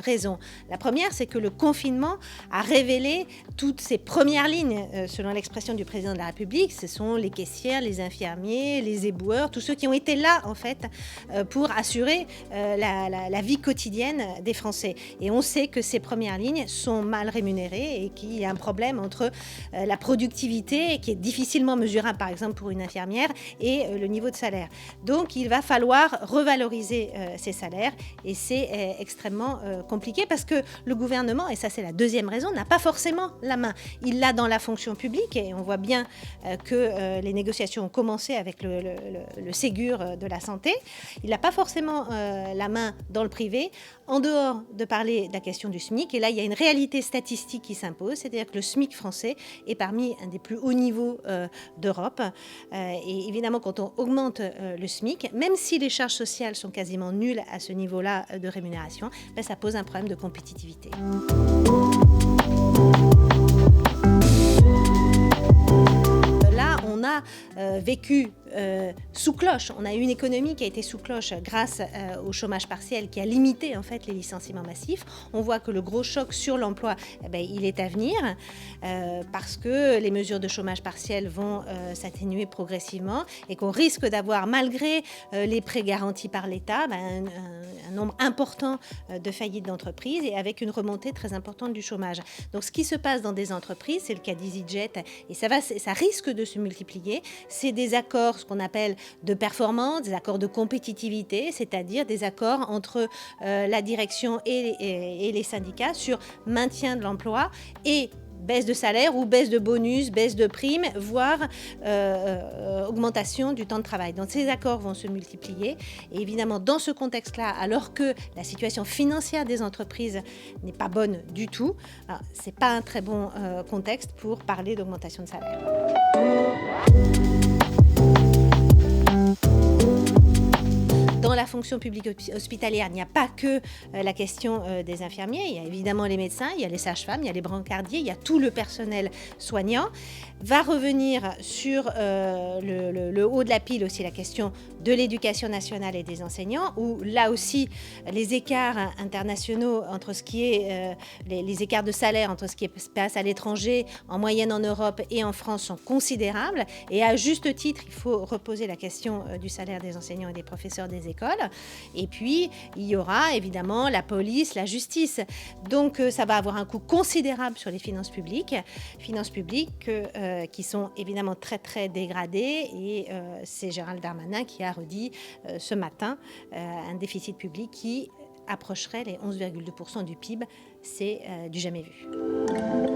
raisons. La première, c'est que le confinement a révélé toutes ces premières lignes, selon l'expression du président de la République. Ce sont les caissières, les infirmiers, les éboueurs, tous ceux qui ont été là, en fait, pour assurer la vie quotidienne des Français. Et on sait que ces premières lignes sont mal rémunérées et qu'il y a un problème entre la productivité, qui est difficilement mesurable, par exemple, pour une infirmière, et le niveau de salaire. Donc, il va falloir revaloriser ces salaires et c'est extrêmement compliqué parce que le gouvernement, et ça c'est la deuxième raison, n'a pas forcément la main. Il l'a dans la fonction publique et on voit bien que les négociations ont commencé avec le Ségur de la santé. Il n'a pas forcément la main dans le privé, en dehors de parler de la question du SMIC. Et là, il y a une réalité statistique qui s'impose, c'est-à-dire que le SMIC français est parmi un des plus hauts niveaux d'Europe. Et évidemment, quand on augmente le SMIC, même si les charges sociales sont quasiment nulles à ce niveau-là de rémunération, ben, ça pose un problème de compétitivité. Là, on a vécu sous cloche. On a eu une économie qui a été sous cloche grâce au chômage partiel qui a limité en fait les licenciements massifs. On voit que le gros choc sur l'emploi, il est à venir parce que les mesures de chômage partiel vont s'atténuer progressivement et qu'on risque d'avoir, malgré les prêts garantis par l'État, un nombre important de faillites d'entreprises et avec une remontée très importante du chômage. Donc ce qui se passe dans des entreprises, c'est le cas d'EasyJet et ça risque de se multiplier, c'est des accords, ce qu'on appelle de performance, des accords de compétitivité, c'est-à-dire des accords entre la direction et les syndicats sur maintien de l'emploi et baisse de salaire ou baisse de bonus, baisse de primes, voire augmentation du temps de travail. Donc ces accords vont se multiplier. Et évidemment, dans ce contexte-là, alors que la situation financière des entreprises n'est pas bonne du tout, ce n'est pas un très bon contexte pour parler d'augmentation de salaire. Dans la fonction publique hospitalière, il n'y a pas que la question des infirmiers, il y a évidemment les médecins, il y a les sages-femmes, il y a les brancardiers, il y a tout le personnel soignant. Va revenir sur le haut de la pile aussi la question de l'éducation nationale et des enseignants, où là aussi les écarts internationaux entre ce qui est les écarts de salaire entre ce qui se passe à l'étranger, en moyenne en Europe et en France sont considérables. Et à juste titre, il faut reposer la question du salaire des enseignants et des professeurs des écoles. Et puis, il y aura évidemment la police, la justice. Donc, ça va avoir un coût considérable sur les finances publiques qui sont évidemment très, très dégradées. Et c'est Gérald Darmanin qui a redit ce matin un déficit public qui approcherait les 11,2% du PIB. C'est du jamais vu.